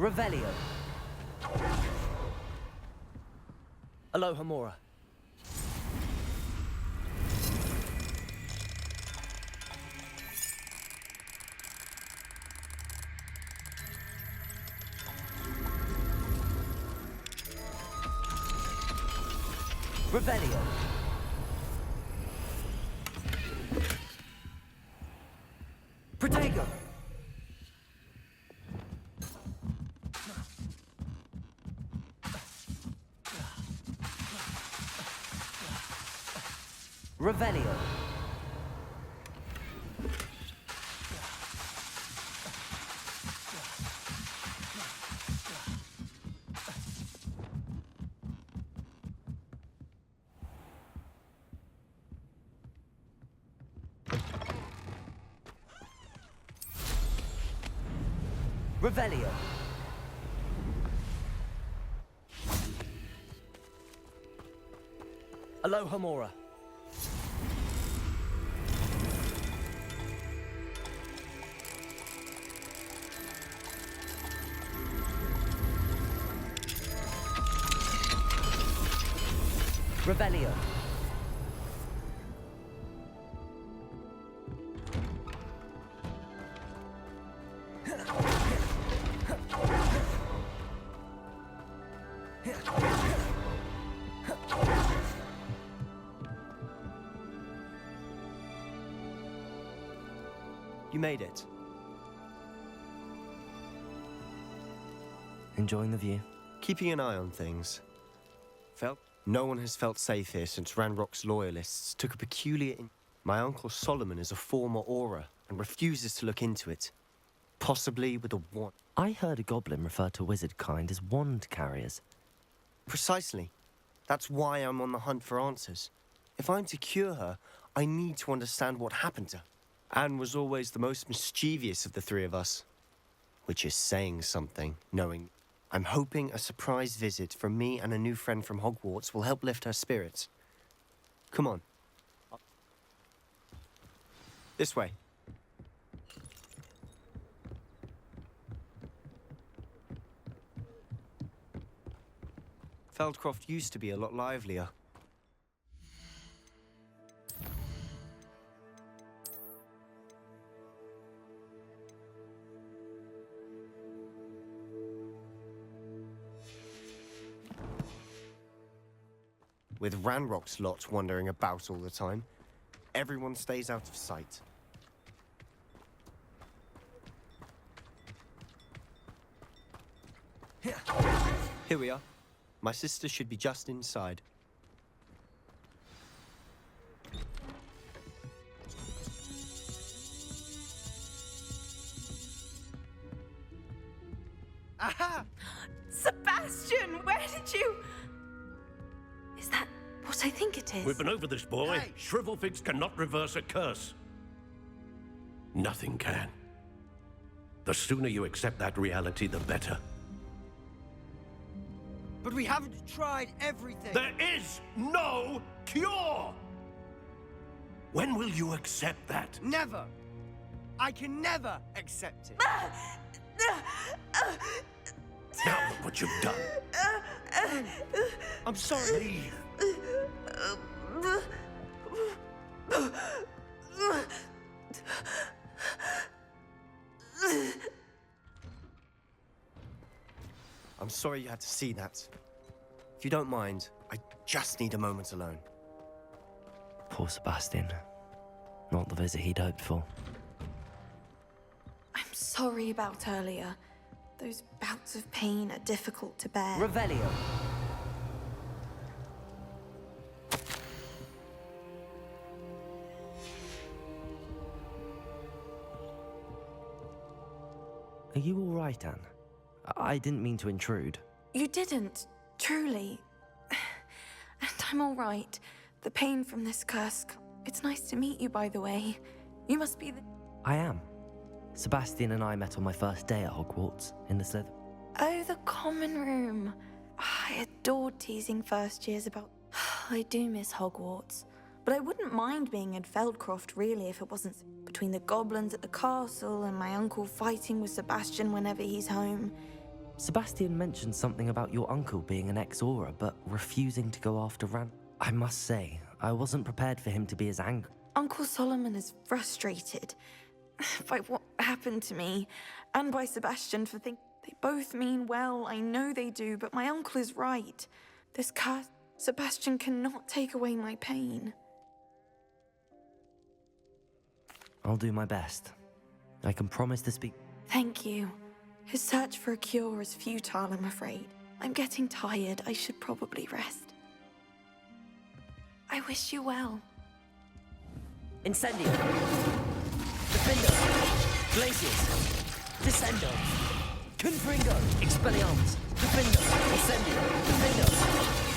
Revelio. Aloha Mora. Revelio. Protego. Revelio. Revelio. Aloha Mora. Revelio. You made it. Enjoying the view? Keeping an eye on things. No one has felt safe here since Ranrock's loyalists took a peculiar... My uncle Solomon is a former Aura and refuses to look into it. Possibly with a wand. I heard a goblin refer to wizard kind as wand carriers. Precisely. That's why I'm on the hunt for answers. If I'm to cure her, I need to understand what happened to her. Anne was always the most mischievous of the three of us. Which is saying something, knowing... I'm hoping a surprise visit from me and a new friend from Hogwarts will help lift her spirits. Come on. This way. Feldcroft used to be a lot livelier. With Ranrock's lot wandering about all the time, everyone stays out of sight. Here we are. My sister should be just inside. Aha! Sebastian, where did you... Is that what I think it is? We've been over this, boy. Hey. Shrivelfigs cannot reverse a curse. Nothing can. The sooner you accept that reality, the better. But we haven't tried everything. There is no cure! When will you accept that? Never. I can never accept it. Now look what you've done. I'm sorry. Leave. I'm sorry you had to see that. If you don't mind, I just need a moment alone. Poor Sebastian. Not the visit he'd hoped for. I'm sorry about earlier. Those bouts of pain are difficult to bear. Revelio. Are you all right, Anne? I didn't mean to intrude. You didn't, truly. And I'm all right. The pain from this curse... It's nice to meet you, by the way. You must be the... I am. Sebastian and I met on my first day at Hogwarts, in the Slither. Oh, the common room. I adored teasing first years about... I do miss Hogwarts. But I wouldn't mind being in Feldcroft, really, if it wasn't between the goblins at the castle and my uncle fighting with Sebastian whenever he's home. Sebastian mentioned something about your uncle being an ex-Aura, but refusing to go after Ran. I must say, I wasn't prepared for him to be as angry. Uncle Solomon is frustrated by what happened to me, and by Sebastian for thinking they both mean well. I know they do, but my uncle is right. This curse, Sebastian cannot take away my pain. I'll do my best. I can promise to speak. Thank you. His search for a cure is futile, I'm afraid. I'm getting tired. I should probably rest. I wish you well. Incendio! Defendo! Glacius! Descendo! Confringo! Expelliarmus! Defendo! Incendio! Defendo!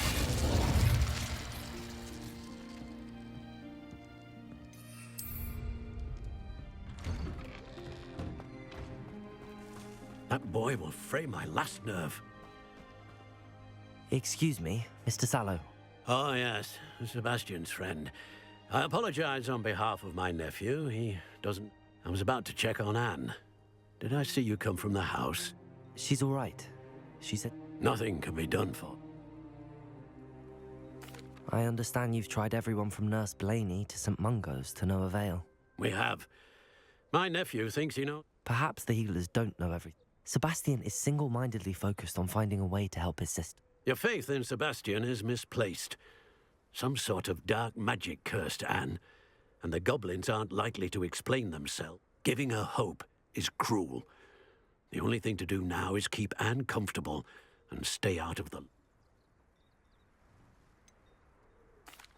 That boy will fray my last nerve. Excuse me, Mr. Sallow. Oh, yes, Sebastian's friend. I apologize on behalf of my nephew. He doesn't... I was about to check on Anne. Did I see you come from the house? She's all right. She said... Nothing can be done for. I understand you've tried everyone from Nurse Blaney to St. Mungo's to no avail. We have. My nephew thinks he knows... Perhaps the healers don't know everything. Sebastian is single-mindedly focused on finding a way to help his sister. Your faith in Sebastian is misplaced. Some sort of dark magic cursed Anne, and the goblins aren't likely to explain themselves. Giving her hope is cruel. The only thing to do now is keep Anne comfortable and stay out of the...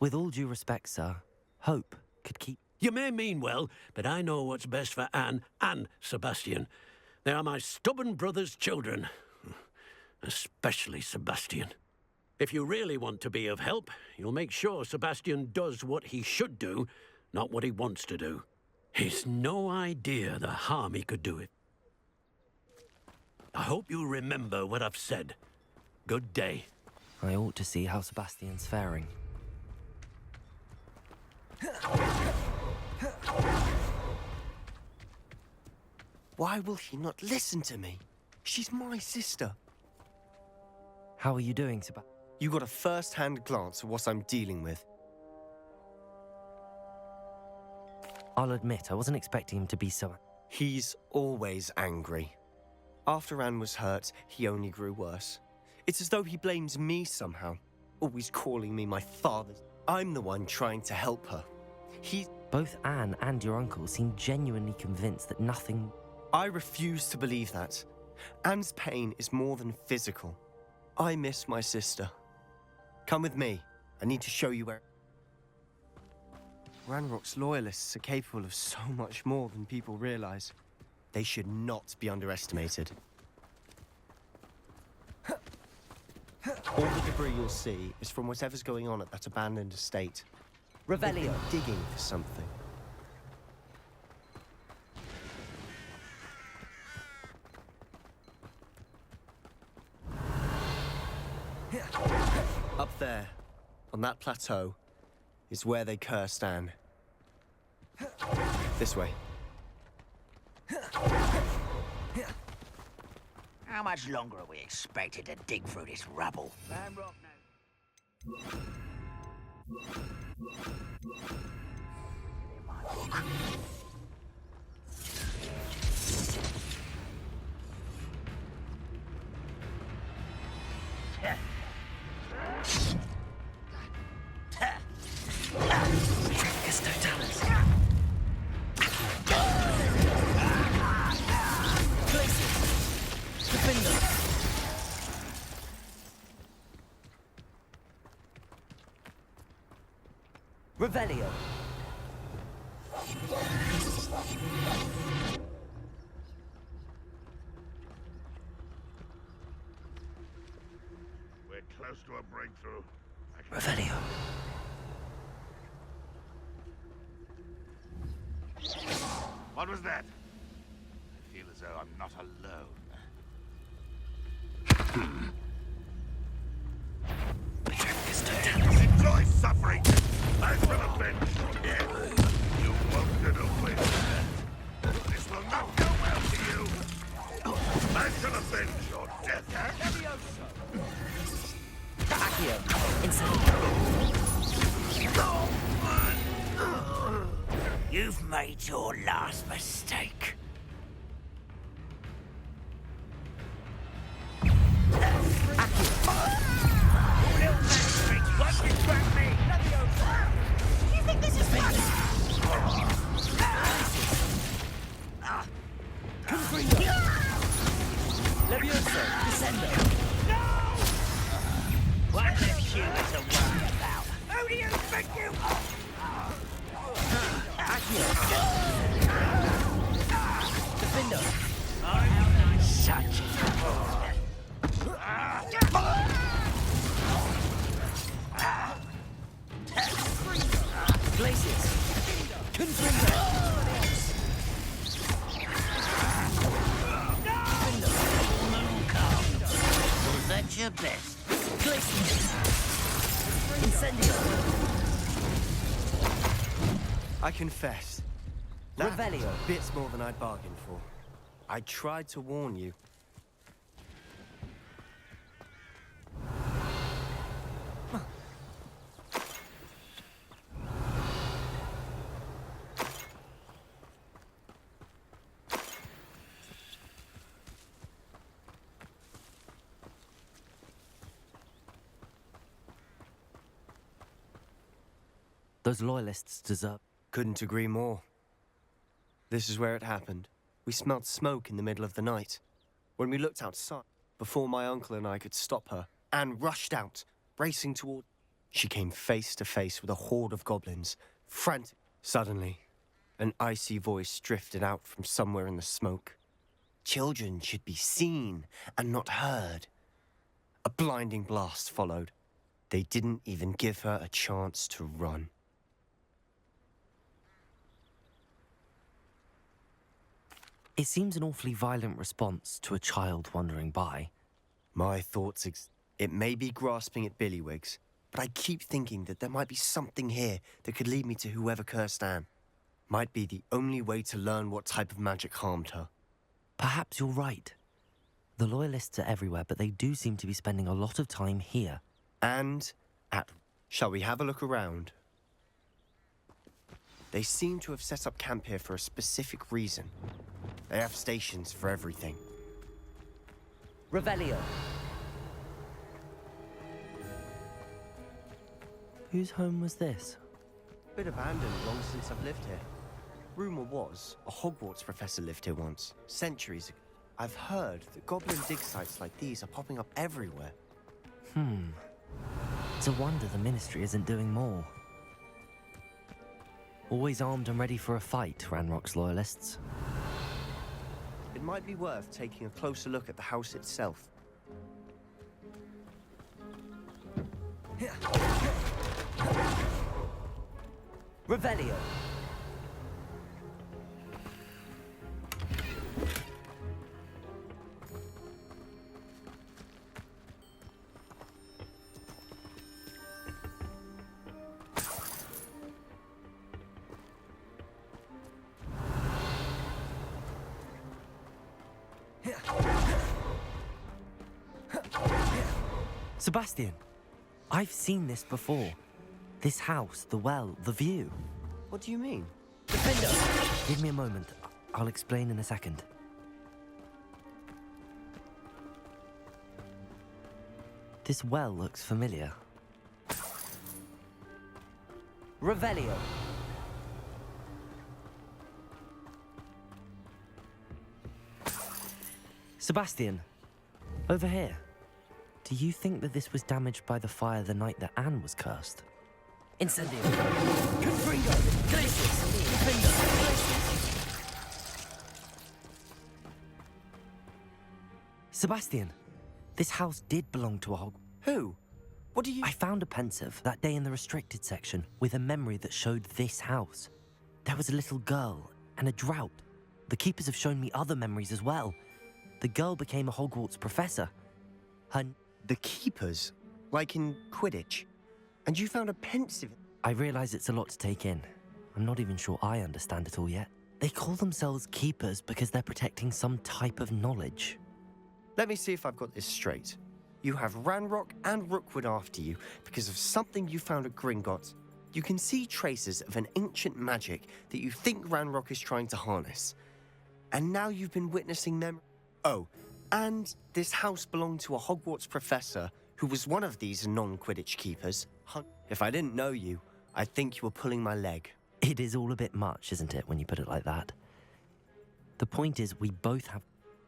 With all due respect, sir, hope could keep... You may mean well, but I know what's best for Anne and Sebastian. They are my stubborn brother's children. Especially Sebastian. If you really want to be of help, you'll make sure Sebastian does what he should do, not what he wants to do. He's no idea the harm he could do it. I hope you'll remember what I've said. Good day. I ought to see how Sebastian's faring. Why will he not listen to me? She's my sister. How are you doing, Sebastian? You got a first-hand glance at what I'm dealing with. I'll admit, I wasn't expecting him to be so... He's always angry. After Anne was hurt, he only grew worse. It's as though he blames me somehow, always calling me my father. I'm the one trying to help her. Both Anne and your uncle seem genuinely convinced that nothing... I refuse to believe that. Anne's pain is more than physical. I miss my sister. Come with me. I need to show you where... Ranrock's loyalists are capable of so much more than people realize. They should not be underestimated. All the debris you'll see is from whatever's going on at that abandoned estate. Revelio! They've been digging for something. Up there, on that plateau, is where they cursed Anne. This way. How much longer are we expected to dig through this rubble? Revelio! We're close to a breakthrough. Revelio. What was that? I feel as though I'm not alone. Enjoy suffering! I will avenge your death! You won't get away with that! This will not go well for you! I shall avenge your death! You've made your last mistake. You think this is fun? Levioso, descendo. What left you to worry about? Who do you think you are? Defendo. I'm such a fool. Glacius. Confringo. Was that your best? Glacius. Incendio. I confess. That Revelio. bit's more than I'd bargained for. I tried to warn you. Those loyalists deserve. Couldn't agree more. This is where it happened. We smelled smoke in the middle of the night. When we looked outside, before my uncle and I could stop her, Anne rushed out, racing toward... She came face to face with a horde of goblins, frantic. Suddenly, an icy voice drifted out from somewhere in the smoke. Children should be seen and not heard. A blinding blast followed. They didn't even give her a chance to run. It seems an awfully violent response to a child wandering by. My thoughts it may be grasping at Billywigs, but I keep thinking that there might be something here that could lead me to whoever cursed Anne. Might be the only way to learn what type of magic harmed her. Perhaps you're right. The loyalists are everywhere, but they do seem to be spending a lot of time here. And at... Shall we have a look around? They seem to have set up camp here for a specific reason. They have stations for everything. Revelio. Whose home was this? Been abandoned long since I've lived here. Rumor was, a Hogwarts professor lived here once, centuries ago. I've heard that goblin dig sites like these are popping up everywhere. It's a wonder the Ministry isn't doing more. Always armed and ready for a fight, Ranrock's loyalists. It might be worth taking a closer look at the house itself. Revelio. Sebastian, I've seen this before. This house, the well, the view. What do you mean? Defendo. Give me a moment. I'll explain in a second. This well looks familiar. Revelio. Sebastian, over here. Do you think that this was damaged by the fire the night that Anne was cursed? Incendio. Confringo. Glacius. Defendo. Glacius. Sebastian, this house did belong to a hog. Who? What do you... I found a pensive that day in the restricted section with a memory that showed this house. There was a little girl and a drought. The keepers have shown me other memories as well. The girl became a Hogwarts professor. Her... The keepers? Like in Quidditch? And you found a pensive... I realize it's a lot to take in. I'm not even sure I understand it all yet. They call themselves keepers because they're protecting some type of knowledge. Let me see if I've got this straight. You have Ranrock and Rookwood after you because of something you found at Gringotts, You can see traces of an ancient magic that you think Ranrock is trying to harness. And now you've been witnessing them. Oh, and this house belonged to a Hogwarts professor who was one of these non-Quidditch keepers. If I didn't know you, I'd think you were pulling my leg. It is all a bit much, isn't it, when you put it like that? The point is, we both have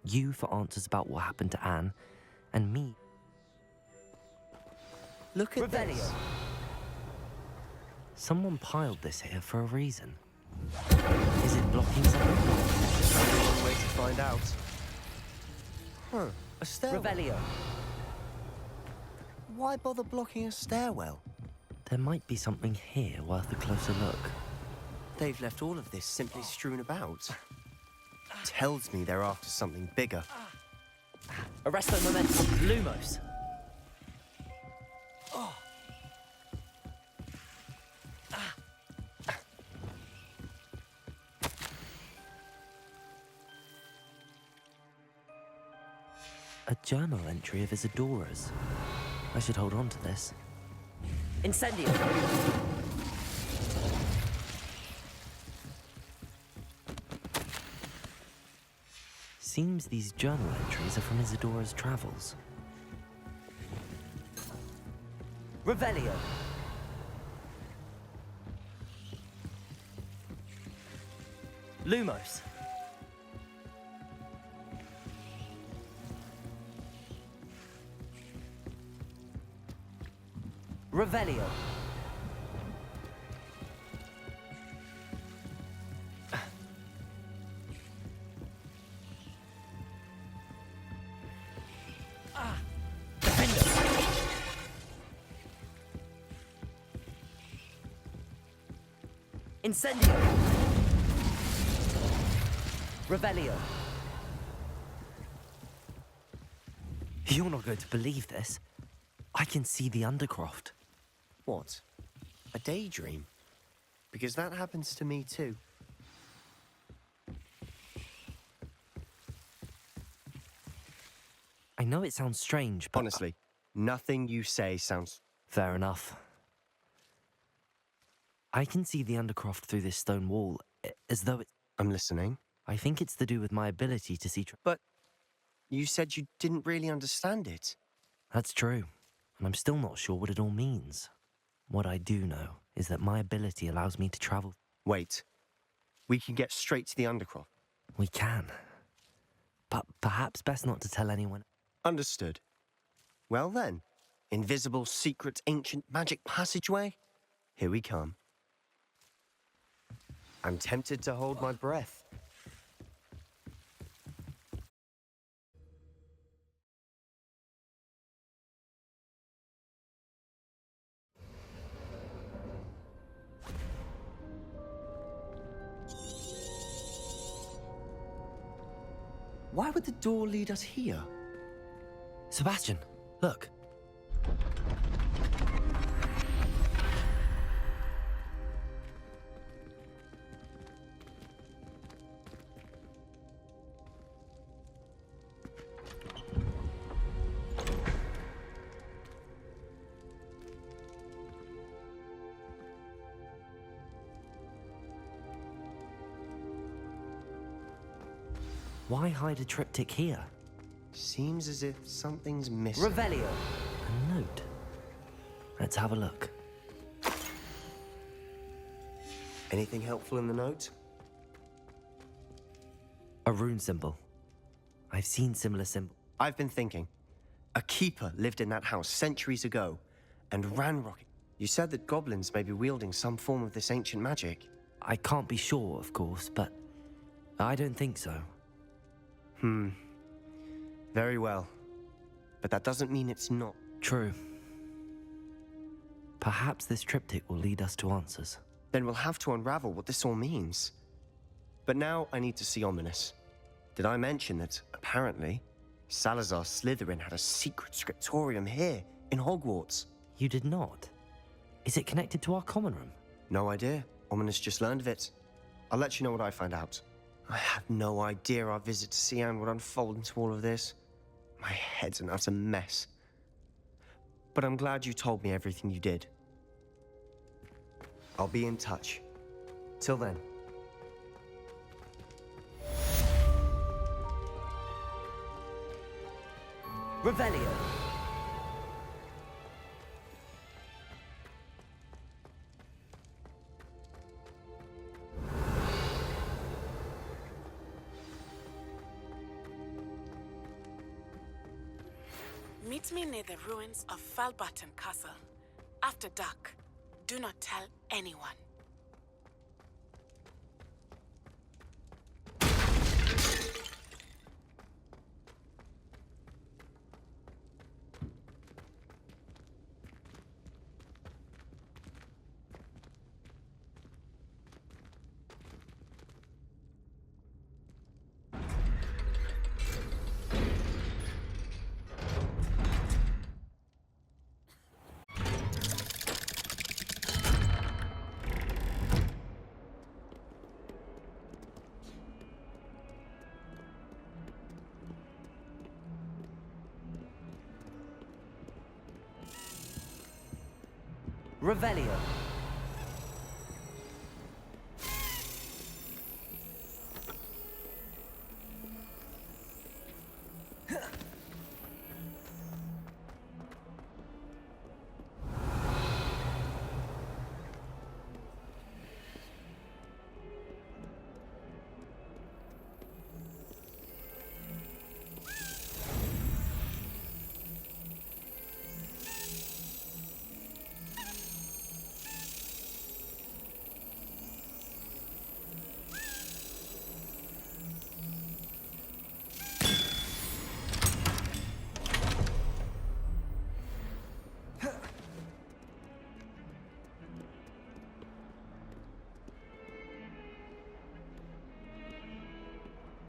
you for answers about what happened to Anne, and me. Look at this. Someone piled this here for a reason. Is it blocking something? Only one way to find out. Huh, a stairwell. Why bother blocking a stairwell? There might be something here worth a closer look. They've left all of this simply strewn about. Tells me they're after something bigger. Arresto momentum, Lumos. A journal entry of Isadora's. I should hold on to this. Incendio! Seems these journal entries are from Isadora's travels. Revelio! Lumos! Revelio. Defender. Incendio. Revelio. You're not going to believe this. I can see the Undercroft. What? A daydream? Because that happens to me too. I know it sounds strange, but... Honestly, nothing you say sounds... Fair enough. I can see the Undercroft through this stone wall, as though it... I'm listening. I think it's to do with my ability to see... But you said you didn't really understand it. That's true, and I'm still not sure what it all means. What I do know is that my ability allows me to travel. Wait. We can get straight to the Undercroft. We can. But perhaps best not to tell anyone. Understood. Well then, invisible, secret, ancient magic passageway? Here we come. I'm tempted to hold my breath. Why would the door lead us here? Sebastian, look. Why hide a triptych here? Seems as if something's missing. Revelio. A note. Let's have a look. Anything helpful in the note? A rune symbol. I've seen similar symbols. I've been thinking. A keeper lived in that house centuries ago and Ranrock. You said that goblins may be wielding some form of this ancient magic. I can't be sure, of course, but I don't think so. Very well. But that doesn't mean it's not. True. Perhaps this triptych will lead us to answers. Then we'll have to unravel what this all means. But now I need to see Ominous. Did I mention that, apparently, Salazar Slytherin had a secret scriptorium here in Hogwarts? You did not? Is it connected to our common room? No idea. Ominous just learned of it. I'll let you know what I find out. I had no idea our visit to Cian would unfold into all of this. My head's an utter mess. But I'm glad you told me everything you did. I'll be in touch. Till then. Revelio. Meet me near the ruins of Falbaton Castle. After dark. Do not tell anyone. Revelio.